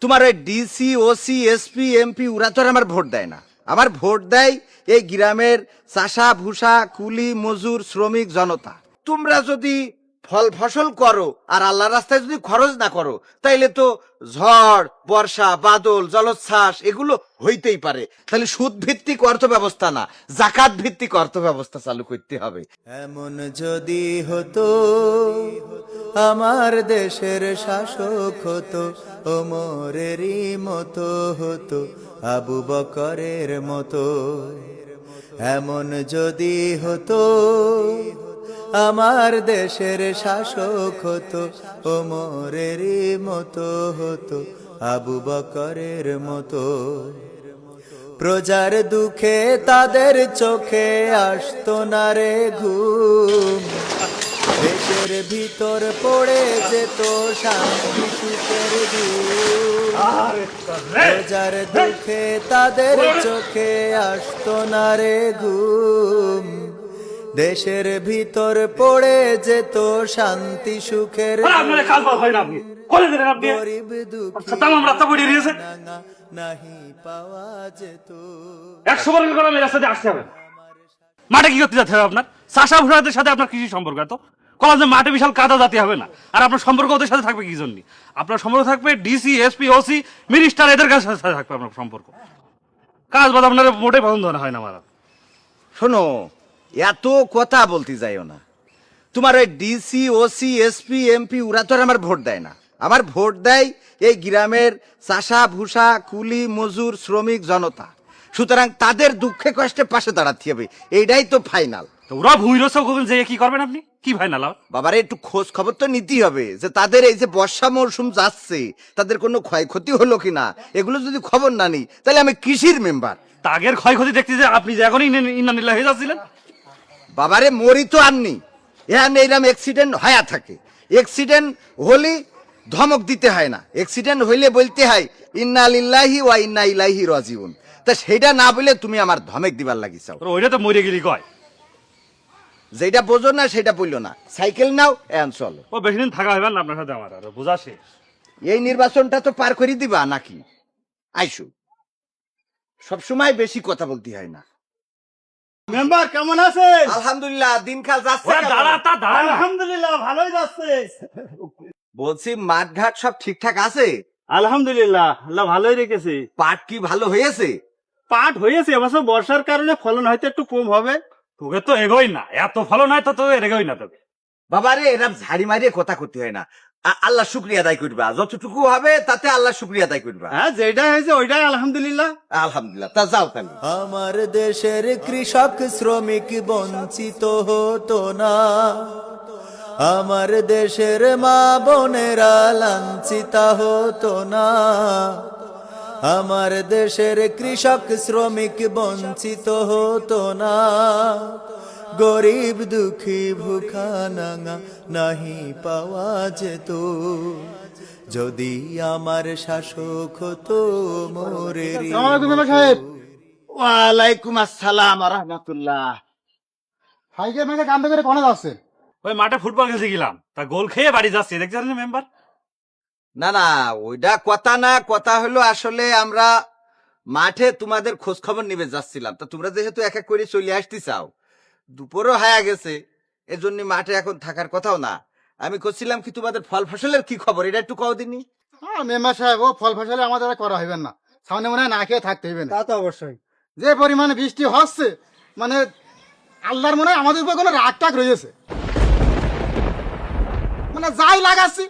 তোমার ওই DC OC SP MP ওরা তো আর আমার ভোট দেয় না। আমার ভোট দেয় এই গ্রামের চাষা ভুষা কুলি মজুর শ্রমিক জনতা। তোমরা যদি ফল ফসল করো আর আল্লাহর রাস্তায় যদি খরচ না করো, তাইলে তো ঝড় বর্ষা বাদল জলোচ্ছ্বাস এগুলো হইতেই পারে। তাহলে সুদ ভিত্তিক অর্থ ব্যবস্থা না, জাকাত ভিত্তিক অর্থ ব্যবস্থা চালু করতে হবে। এমন যদি হতো আমার দেশের শাসক হতো, ওমরেরই মতো হতো, আবু বকরের মতো। এমন যদি হতো আমার দেশের শাসক হতো, ওমরেরই মতো হতো, আবু বকরের মতো। প্রজার দুঃখে তাদের চোখে আসতো না রে ঘুম, দেশের ভিতর পড়ে যেত শান্তি সুখের ঘুম। প্রজার দুঃখে তাদের চোখে আসতো না রে ঘুম, দেশের ভিতর পড়ে যেত শান্তি সুখের গরিব দুঃখী নাহি পাওয়া যেত। 100 বার করে আমি রাস্তা দিয়ে আসতে হবে। মাঠে কি করতে যেতে হবে আপনার? চাষা ভুষাদের সাথে আপনার কৃষি সম্পর্ক? এত কলেজে মাঠে বিশাল কাদা জাতি হবে না? আর আপনার সম্পর্ক ওদের সাথে থাকবে কি জন্য? আপনার সম্পর্ক থাকবে ডিসি এসপি ওসি মিনিস্টার, এদের কাছে থাকবে আপনার সম্পর্ক। কাজ বাদ আপনার মোটেই পছন্দ হয় না আমার। শোনো, এত কথা বলতে যাইও না। তোমার ওই ডিসি ওসি এসপি এমপি ওরা তো আর আমার ভোট দেয় না। আমার ভোট দেয় এই গ্রামের চাষা ভুষা কুলি মজুর শ্রমিক জনতা। সুতরাং তাদের দুঃখে কষ্টে পাশে দাঁড়াতে হবে, এইটাই তো ফাইনাল। ওরা ভুই রসা করবেন যে কি করবেন আপনি? কি ফাইনাল? বাবারে একটু খোঁজ খবর তো নিতেই হবে যে তাদের এই যে বর্ষা মরশুম যাচ্ছে তাদের কোনো ক্ষয়ক্ষতি হলো কিনা। এগুলো যদি খবর না নিই তাহলে আমি কৃষির মেম্বার। তাগের ক্ষয়ক্ষতি দেখতে যে আপনি যে এখনই ইন্নানিল্লাহ হয়ে যাচ্ছিলেন। বাবারে মরি তো আননি, এখান এইরকম অ্যাক্সিডেন্ট হয়া থাকে। অ্যাক্সিডেন্ট হলে ধমক দিতে হয় না, অ্যাক্সিডেন্ট হইলে বলতে হয় ইন্না লিল্লাহি ওয়া ইন্না ইলাইহি রাজিউন। তা সেটা না বলে তুমি আমার ধমক দিবার লাগিছাও। ওইটা তো মরে গেলি কয়। যেটা বোঝো না সেটা বললো না। সাইকেল নাও এন চলো। ও বেশি দিন থাকা হবে না আপনার সাথে আমার, আর বোঝা শেষ। এই নির্বাচনটা তো পার করে দিবা নাকি? আইসু, সবসময় বেশি কথা বলতে হয় না। মেম্বার কেমন আছেন? আলহামদুলিল্লাহ, দিনকাল যাচ্ছে কেমন? আলহামদুলিল্লাহ ভালোই যাচ্ছে। বলছি মাঠ ঘাট সব ঠিকঠাক আছে? আলহামদুলিল্লাহ আল্লাহ ভালোই রেখেছে। পাট কি ভালো হয়েছে? পাট হয়েছে, এবছর বর্ষার কারণে ফলন হয়তো একটু কম হবে। তোকে তো এগোই না, এত ফলো নাই তো তোকে এগোই না তোকে। বাবারে এরকম ঝাড়ি মারিয়ে কথা করতে হয় না। আল্লাহ শুক্রিয়া আদায় করবা, যতটুকু হবে তাতে আল্লাহ শুক্রিয়া আদায় করবা। হ্যাঁ, যেটা হয়েছে ওইটাই আলহামদুলিল্লাহ। আলহামদুলিল্লাহ, তা যাও তাহলে। আমার দেশের কৃষক শ্রমিক বঞ্চিত হতো না, আমার দেশের মা বোনেরা লাঞ্ছিতা হতো না, আমার দেশের কৃষক শ্রমিক বঞ্চিত হতো না, গরিব দুঃখী ভুখা নাঙা নাহি পাওয়া যেত। যদি আমার শাসক হতো মোরের। ওয়ালাইকুম আসসালাম ওয়া রাহমাতুল্লাহ। হাইকে মেঘে কান্দ করে কোনে যাচ্ছে? ওই মাঠে ফুটবল খেলতে গেলাম, তা গোল খেয়ে বাড়ি যাচ্ছি, দেখছেন না মেম্বার? না না, ওইটা কথা না। কথা হলো আসলে আমরা মাঠে তোমাদের খোঁজ খবর নিবে যাচ্ছিলাম। তা তোমরা যেহেতু এক এক করে চলে আসতে চাও, দুপুরও হয়ে গেছে, এজন্য মাঠে এখন থাকার কথাও না। আমি করছিলাম কি তোমাদের ফল ফসলের কি খবর, এটা একটু কও দিনি। মেম্বার সাহেব, ও ফল ফসলে আমাদের আর করা হইবে না, সামনে মনে হয় না খেয়ে থাকতে হইবে না। তা তো অবশ্যই। যে পরিমাণে বৃষ্টি হচ্ছে, মানে আল্লাহর মনে হয় আমাদের উপর কোনো রাগ টাগ রয়েছে। মানে যাই লাগাচ্ছি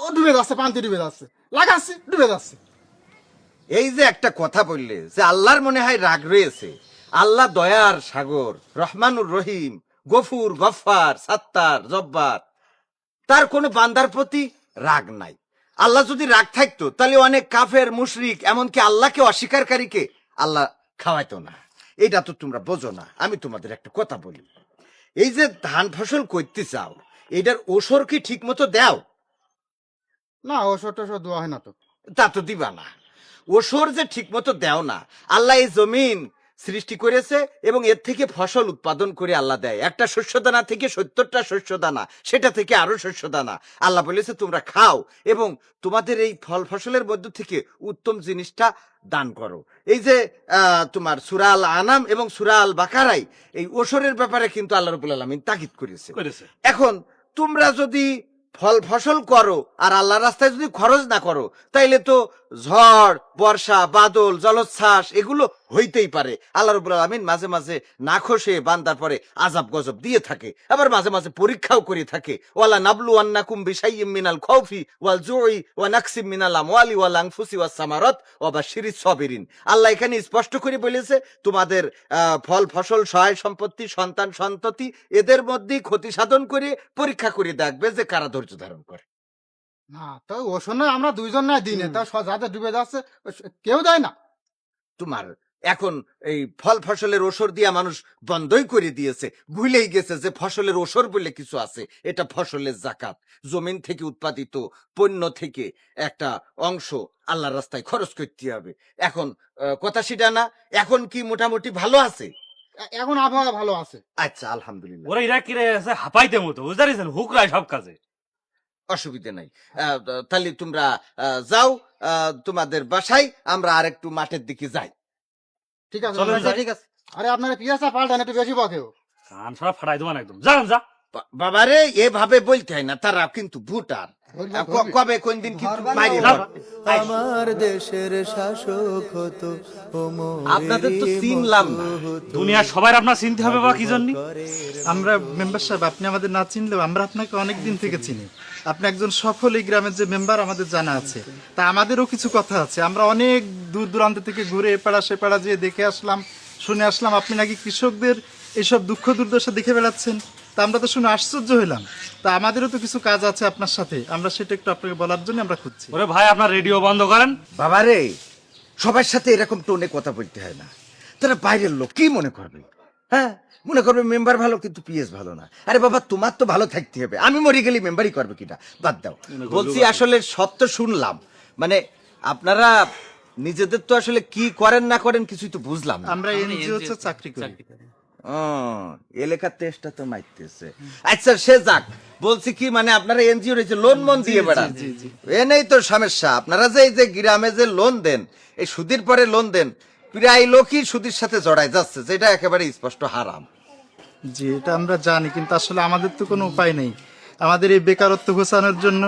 ও ডুবে যাচ্ছে, পান্তি ডুবে যাচ্ছে, লাগাচ্ছি ডুবে যাচ্ছে। এই যে একটা কথা বললে যে আল্লাহর মনে হয় রাগ রয়েছে, আল্লাহ দয়ার সাগর, রহমানুর রহিম, গফুর গফফার সাত্তার জব্বার, তার কোনো বান্দার প্রতি রাগ নাই। আল্লাহ যদি রাগ থাকতো তাহলে অনেক কাফের মুশরিক এমনকি আল্লাহকে অস্বীকারীকে আল্লাহ খাওয়াইতো না। এটা তো তোমরা বোঝো না। আমি তোমাদের একটা কথা বলি, এই যে ধান ফসল করতে চাও, এটার ওসর কি ঠিক মতো দাও? না, ওষুধ টোষুধ দেওয়া হয় না তো। তা তো দিবা না। ওসর যে ঠিক মতো দেও না, আল্লাহ এই জমিন সৃষ্টি করেছে এবং এর থেকে ফসল উৎপাদন করে আল্লাহ দেয়। একটা শস্য দানা থেকে 70টা শস্য দানা, সেটা থেকে আরো শস্য দানা আল্লাহ বলেছে তোমরা খাও এবং তোমাদের এই ফল ফসলের মধ্য থেকে উত্তম জিনিসটা দান করো। এই যে তোমার সূরা আল আনাম এবং সূরা আল বাকারাই এই ওসরের ব্যাপারে কিন্তু আল্লাহ রাব্বুল আলামিন তাকিদ করেছে। এখন তোমরা যদি ফল ফসল করো আর আল্লাহর রাস্তায় যদি খরচ না করো, তাইলে তো ঝড়, বর্ষা, বাদল, জলোচ্ছ্বাস এগুলো হইতেই পারে। আল্লাহ রাব্বুল আলামিন মাঝে মাঝে না খসে বান্দার পরে আযাব গজব দিয়ে থাকে, আবার মাঝে মাঝে পরীক্ষাও করে থাকে। ওয়ালা নাবলুওয়ান্নাকুম বিশাইয়্যিম মিনাল খাউফি ওয়াল জুই ওয়া নাকসিম মিনাল আমওয়ালি ওয়াল আনফুসি ওয়াস সামারাত ওয়া বাশশিরিস সাবিরিন। আল্লাহ এখানে স্পষ্ট করে বলেছে তোমাদের ফল ফসল, সহায় সম্পত্তি, সন্তান সন্ততি এদের মধ্যেই ক্ষতি সাধন করে পরীক্ষা করে দেখবে যে কারা ধৈর্য ধারণ করে। না তো ওষুধ নয়, আমরা দুইজন নাই দিনে, তা যাতে ডুবে যাচ্ছে কেউ দেয় না। তোমার এখন এই ফল ফসলের ওসর দিয়া মানুষ বন্ধই করে দিয়েছে, ভুলেই গেছে যে ফসলের ওসর বলে কিছু আছে। এটা ফসলের জাকাত, জমিন থেকে উৎপাদিত পণ্য থেকে একটা অংশ আল্লাহর রাস্তায় খরচ করতে হবে। এখন কথা সেটা না, এখন কি মোটামুটি ভালো আছে? এখন আবহাওয়া ভালো আছে। আচ্ছা, আলহামদুলিল্লাহ। ওরা ইরা কিরে আছে হাঁপাইতে মতো, বুঝতে পারছেন, হুকরায় সব কাজে। অসুবিধা নাই। তাহলে তোমরা যাও তোমাদের বাসায়, আমরা আর একটু মাঠের দিকে যাই। ঠিক আছে, চলেন যাই। ঠিক আছে। আরে আপনারা পিয়াসা পাল্টান, একটু বেশি বকেও। কান সব ফাটাই দেবেন একদম, যান যা। বাবারে এভাবে বলতে হয় না, তারা কিন্তু ভুটার। কবে কোন দিন কিন্তু বাইরে আমার দেশের শাসক হতো আপনাদের তো চিনলাম না। দুনিয়ার সবাই আপনার চিনতে হবে বা কি জন্য? আমরা মেম্বার সাহেব, আপনি আমাদের না চিনলেও আমরা আপনাকে অনেক দিন থেকে চিনি। আপনি একজন সফল এই গ্রামের যে মেম্বার আমাদের জানা আছে। তা আমাদেরও কিছু কথা আছে। আমরা অনেক দূর দূরান্ত থেকে ঘুরে এপাড়া সেপাড়া যেয়ে দেখে আসলাম, শুনে আসলাম আপনি নাকি কৃষকদের এইসব দুঃখ দুর্দশা দেখে বেড়াচ্ছেন। তা আমরা তো শুনে আশ্চর্য হইলাম। তা আমাদেরও তো কিছু কাজ আছে আপনার সাথে, আমরা সেটা একটু আপনাকে বলার জন্য আমরা খুঁজছি। ওরে ভাই, আপনার রেডিও বন্ধ করেন। বাবারে সবার সাথে এরকম টোনে কথা বলতে হয় না। তারা বাইরের লোক কি মনে করবে? হ্যাঁ, মনে করবে মেম্বার ভালো কিন্তু পিএস ভালো না। আরে বাবা, তোমার তো ভালো থাকতে হবে, আমি মরে গেলে মেম্বারই করবে কিনা, বাদ দাও। বলছি আসলে সব তো শুনলাম, মানে আপনারা নিজেদের তো আসলে কি করেন না করেন কিছুই তো বুঝলাম না। আমরা এনজিও তে চাকরি করি। ও, এলাকার তেষ্টা তো মাইতেছে। আচ্ছা সে যাক, বলছি কি মানে আপনারা এনজিও রয়েছে লোন মন দিয়ে বেড়ান, এ নেই তো সমস্যা। আপনারা যে এই যে গ্রামে যে লোন দেন, এই সুদের পরে লোন দেন, প্রায় লোকই সুদের সাথে জড়ায় যাচ্ছে, যেটা একেবারে স্পষ্ট হারাম। জি, এটা আমরা জানি, কিন্তু আসলে আমাদের তো কোনো উপায় নেই। আমাদের এই বেকারত্ব ঘোচানোর জন্য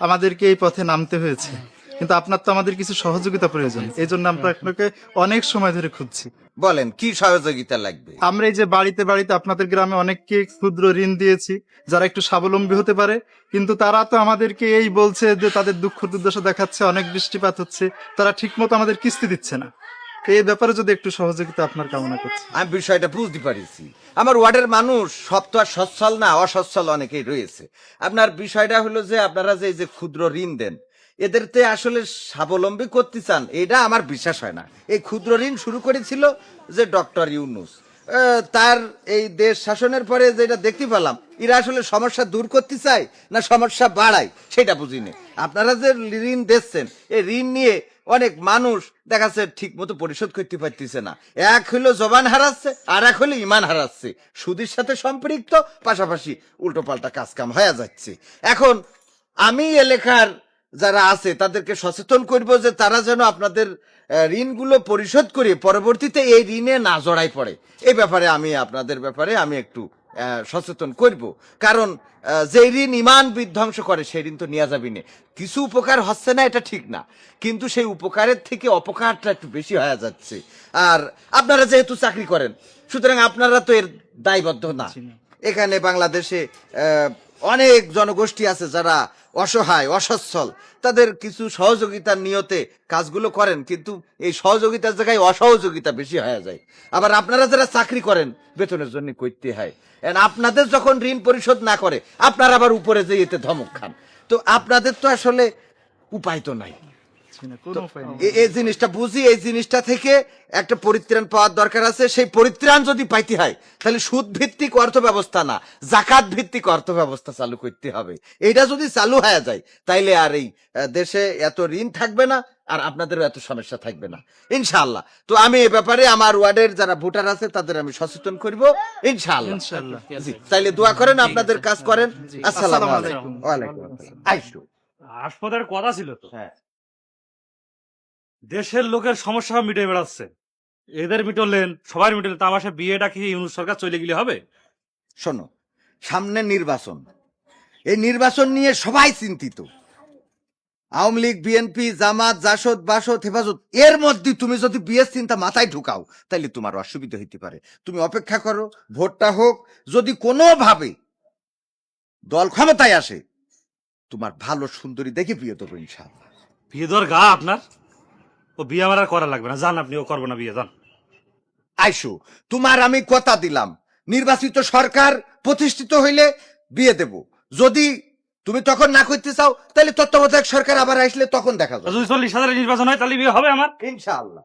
আমাদেরকে এই পথে নামতে হয়েছে। কিন্তু আপনার তো আমাদের কিছু সহযোগিতা প্রয়োজন, এই জন্য আমরা আপনাকে অনেক সময় ধরে খুঁজছি। বলেন কি সহযোগিতা লাগবে? আমরা এই যে বাড়িতে বাড়িতে আপনাদের গ্রামে অনেককে ক্ষুদ্র ঋণ দিয়েছি, যারা একটু স্বাবলম্বী হতে পারে। কিন্তু তারা তো আমাদেরকে এই বলছে যে তাদের দুঃখ দুর্দশা দেখাচ্ছে, অনেক বৃষ্টিপাত হচ্ছে, তারা ঠিক মতো আমাদের কিস্তি দিচ্ছে না। এই ব্যাপারে যদি একটু সহযোগিতা আপনার কামনা করছি। আমি বিষয়টা বুঝতে পারিছি। আমার ওয়ার্ডের মানুষ সব তো আর সচ্ছল না, অসচ্ছল অনেকেই রয়েছে। আপনার বিষয়টা হলো যে আপনারা যে এই যে ক্ষুদ্র ঋণ দেন, এদেরতে আসলে স্বাবলম্বী করতে চান, এটা আমার বিশ্বাস হয় না। এই ক্ষুদ্র ঋণ শুরু করেছিল যে ডক্টর ইউনূস, তার এই দেশ শাসনের পরে যেটা দেখতে পেলাম, এরা আসলে সমস্যা দূর করতে চায় না সমস্যা বাড়ায় সেটা বুঝিনি। আপনারা যে ঋণ দিচ্ছেন, এই ঋণ নিয়ে অনেক মানুষ দেখাচ্ছে ঠিক মতো পরিশোধ করতে পারতেছে না। এক হলো জবান হারাচ্ছে, আর এক হলো ইমান হারাচ্ছে, সুদের সাথে সম্পৃক্ত, পাশাপাশি উল্টো পাল্টা কাজ কাম হয়ে যাচ্ছে। এখন আমি এলাকার যারা আছে তাদেরকে সচেতন করব যে তারা যেন আপনাদের ঋণগুলো পরিশোধ করে পরবর্তীতে এই ঋণে না জড়াই পড়ে। এই ব্যাপারে আমি আপনাদের ব্যাপারে আমি একটু সচেতন করব। কারণ যে ঋণ ইমান বিধ্বংস করে সেই ঋণ তো নেওয়া যাবে না। কিছু উপকার হচ্ছে না এটা ঠিক না, কিন্তু সেই উপকারের থেকে অপকারটা একটু বেশি হয়ে যাচ্ছে। আর আপনারা যেহেতু চাকরি করেন, সুতরাং আপনারা তো এর দায়বদ্ধ না। এখানে বাংলাদেশে অনেক জনগোষ্ঠী আছে যারা অসহায়, অসচ্ছল, তাদের কিছু সহযোগিতার নিয়তে কাজগুলো করেন, কিন্তু এই সহযোগিতার জায়গায় অসহযোগিতা বেশি হয়ে যায়। আবার আপনারা যারা চাকরি করেন বেতনের জন্য করতে হয়, আপনাদের যখন ঋণ পরিশোধ না করে আপনারা আবার উপরে যে এতে ধমক খান, তো আপনাদের তো আসলে উপায় তো নাই। পাচ্ছি না, কোনো উপায় নেই। এই জিনিসটা বুঝি, এই জিনিসটা থেকে একটা পরিত্রাণ পাওয়ার দরকার আছে। সেই পরিত্রাণ যদি পাইতে হয় তাহলে সুদ ভিত্তিক অর্থ ব্যবস্থা না, জাকাত ভিত্তিক অর্থ ব্যবস্থা চালু করতে হবে। এটা যদি চালু হয়ে যায় তাইলে আর এই দেশে এত ঋণ থাকবে না, আর আপনাদেরও এত সমস্যা থাকবে না ইনশাআল্লাহ। তো আমি এ ব্যাপারে আমার ওয়ার্ডের যারা ভোটার আছে তাদের আমি সচেতন করব ইনশাআল্লাহ। ইনশাআল্লাহ। জি, তাইলে দোয়া করেন, আপনাদের কাজ করেন। আসসালামু আসসালামু আলাইকুম। আলাইকুম। ওয়ালাইকুম আসসালাম। আইসো। হাসপাতালের কথা ছিল তো, হ্যাঁ, দেশের লোকের সমস্যা মিটে বেড়াচ্ছে, এদের মিটলেন, সবাই মিটলেন, তা আমার সে বিয়েটা কি ইউনুস সরকার চলে গেলে হবে? শোনো, সামনে নির্বাচন, এই নির্বাচন নিয়ে সবাই চিন্তিত। আওয়ামী লীগ, বিএনপি, জামাত, জাসদ, বাসদ, হেফাজত, এর মধ্যে তুমি যদি বিয়ের চিন্তা মাথায় ঢুকাও তাহলে তোমার অসুবিধা হইতে পারে। তুমি অপেক্ষা করো, ভোটটা হোক, যদি কোনোভাবে দল ক্ষমতায় আসে তোমার ভালো সুন্দরী দেখে বিয়ে দেবো ইনশাআল্লাহ। বিয়ে দেওয়ার গা আপনার? ও বিয়ে আমার আর করা লাগবে না, জান আপনি, ও করবো না বিয়ে, জান। আইসো, তোমার আমি কথা দিলাম, নির্বাচিত সরকার প্রতিষ্ঠিত হইলে বিয়ে দেব। যদি তুমি তখন না করতে চাও তাহলে তত্ত্বাবধায়ক সরকার আবার আসলে তখন দেখা যাবে যদি 40 সালের নির্বাচন হয় তাহলে বিয়ে হবে আমার। ইনশাআল্লাহ।